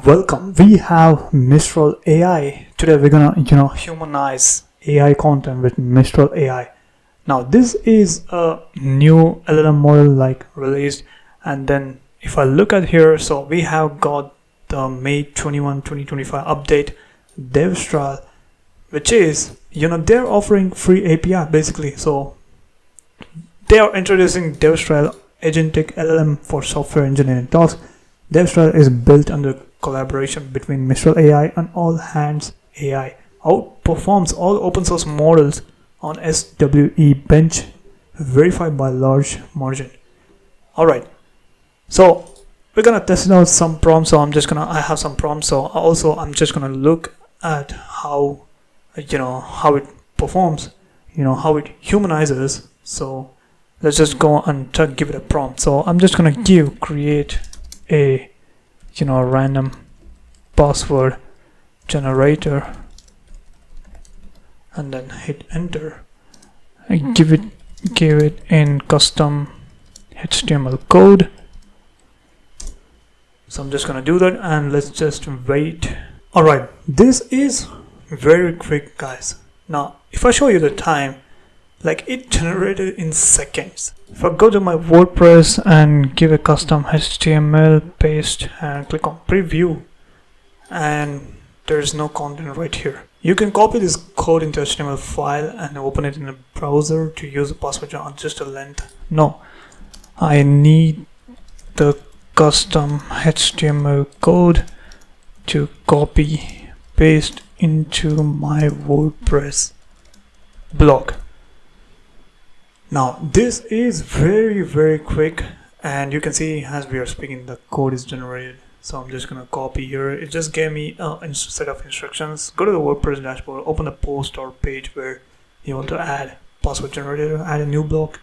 Welcome. We have Mistral AI. Today we're gonna humanize AI content with Mistral AI. Now this is a new LLM model like released, and then if I look at here, so we have got the May 21 2025 update devstral, which is they're offering free API basically. So they are introducing devstral agentic LLM for software engineering tasks. Devstral is built under collaboration between Mistral AI and All Hands AI. Outperforms all open source models on SWE bench, verified by large margin. Alright, so we're gonna test out some prompts. So I have some prompts. So also I'm just gonna look at how how it performs, how it humanizes. So let's just go and give it a prompt. So I'm just gonna create a random password generator and then hit enter. I give it in custom HTML code. So I'm just gonna do that and let's just wait. Alright, this is very quick, guys. Now if I show you the time, like it generated in seconds. If I go to my WordPress and give a custom HTML, paste and click on preview, and there's no content right here. You can copy this code into HTML file and open it in a browser to use a password on just a length. No, I need the custom HTML code to copy paste into my WordPress blog. Now this is very quick, and you can see as we are speaking the code is generated. So I'm just gonna copy here. It just gave me a set of instructions. Go to the WordPress dashboard, open the post or page where you want to add password generator, add a new block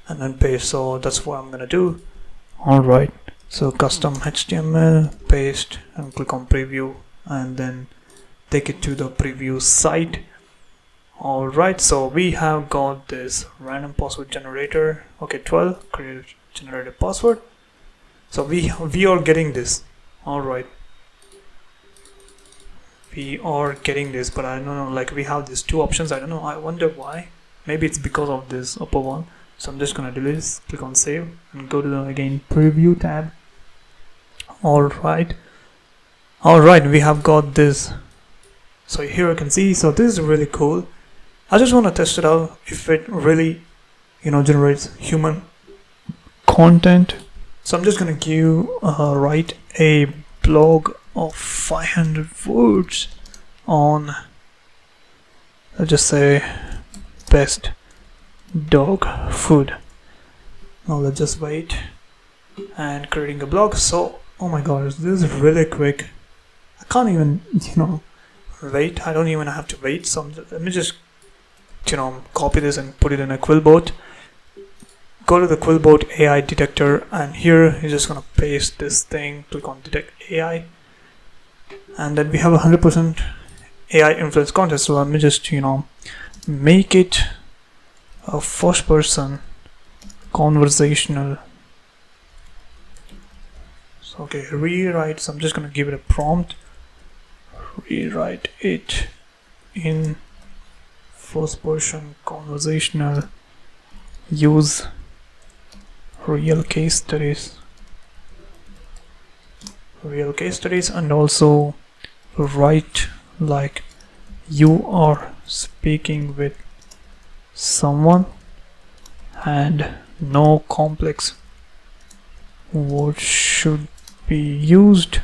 and then paste. So that's what I'm gonna do. Alright, so custom HTML, paste and click on preview and then take it to the preview site. Alright, so we have got this random password generator. Okay, 12 create generated password. So we are getting this. Alright, we are getting this, but I don't know, like we have these two options. I don't know, I wonder why. Maybe it's because of this upper one. So I'm just gonna delete this, click on save and go to the again preview tab. Alright, we have got this. So here you can see, so this is really cool. I just want to test it out if it really generates human content. So I'm just gonna write a blog of 500 words on, let's just say, best dog food. Now let's just wait and creating a blog. So oh my god, this is really quick. I can't even wait. I don't even have to wait. So let me just copy this and put it in a Quillbot. Go to the Quillbot AI detector and here you're just gonna paste this thing, click on detect AI, and then we have 100% AI influence content. So let me just make it a first person conversational. So okay, rewrite. So I'm just gonna give it a prompt, rewrite it in first person conversational, use real case studies and also write like you are speaking with someone and no complex words should be used.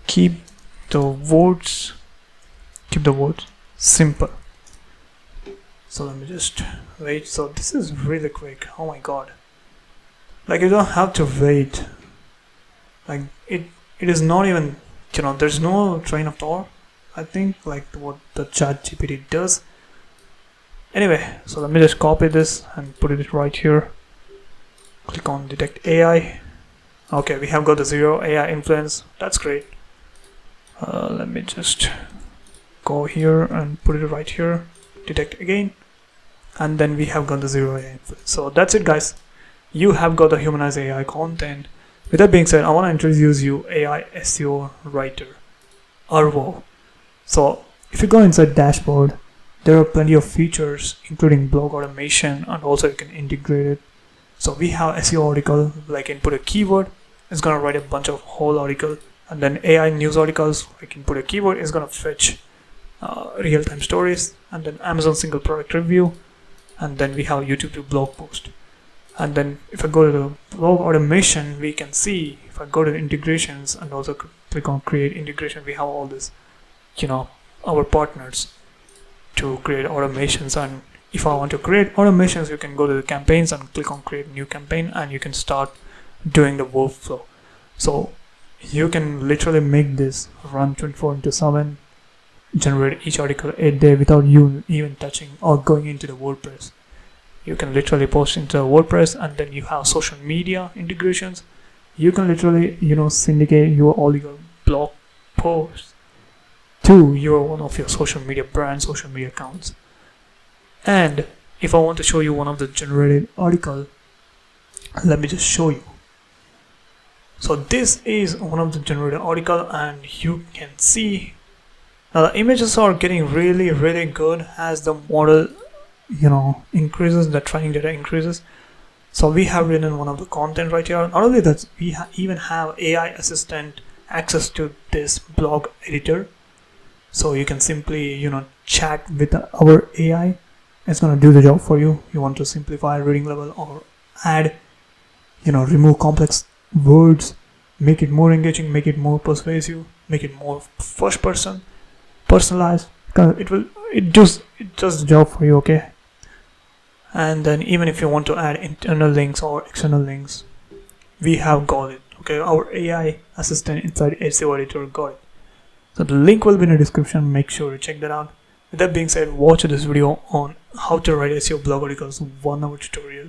Keep the words simple. So let me just wait. So this is really quick. Oh my god, like you don't have to wait. Like it is not even there's no train of thought, I think, like what the ChatGPT does. Anyway, so let me just copy this and put it right here. Click on detect AI. Okay, we have got the 0 AI influence. That's great. Let me just go here and put it right here, detect again, and then we have got the 0 AI influence. So that's it, guys. You have got the Humanize AI content. With that being said, I want to introduce you AI SEO Writer, Arvo. So if you go inside dashboard, there are plenty of features including blog automation, and also you can integrate it. So we have SEO article, like input a keyword, it's gonna write a bunch of whole article, and then AI news articles, like input a keyword, is gonna fetch real-time stories, and then Amazon single product review, and then we have YouTube to blog post. And then if I go to the blog automation, we can see, if I go to the integrations and also click on create integration, we have all this, our partners to create automations. And if I want to create automations, you can go to the campaigns and click on create new campaign, and you can start doing the workflow. So you can literally make this run 24/7, generate each article a day without you even touching or going into the WordPress. You can literally post into WordPress, and then you have social media integrations. You can literally, syndicate all your blog posts to one of your social media brands, social media accounts. And if I want to show you one of the generated article, let me just show you. So this is one of the generated article, and you can see now the images are getting really, really good as the model increases, the training data increases. So we have written one of the content right here. Not only that, we even have AI assistant access to this blog editor. So you can simply chat with our AI. It's going to do the job for you. You want to simplify reading level or add remove complex words, make it more engaging, make it more persuasive, make it more first person, personalized. It does the job for you, okay? And then even if you want to add internal links or external links, we have got it, okay? Our AI assistant inside SEO editor got it. So the link will be in the description. Make sure to check that out. With that being said, watch this video on how to write SEO blog articles 1-hour tutorial.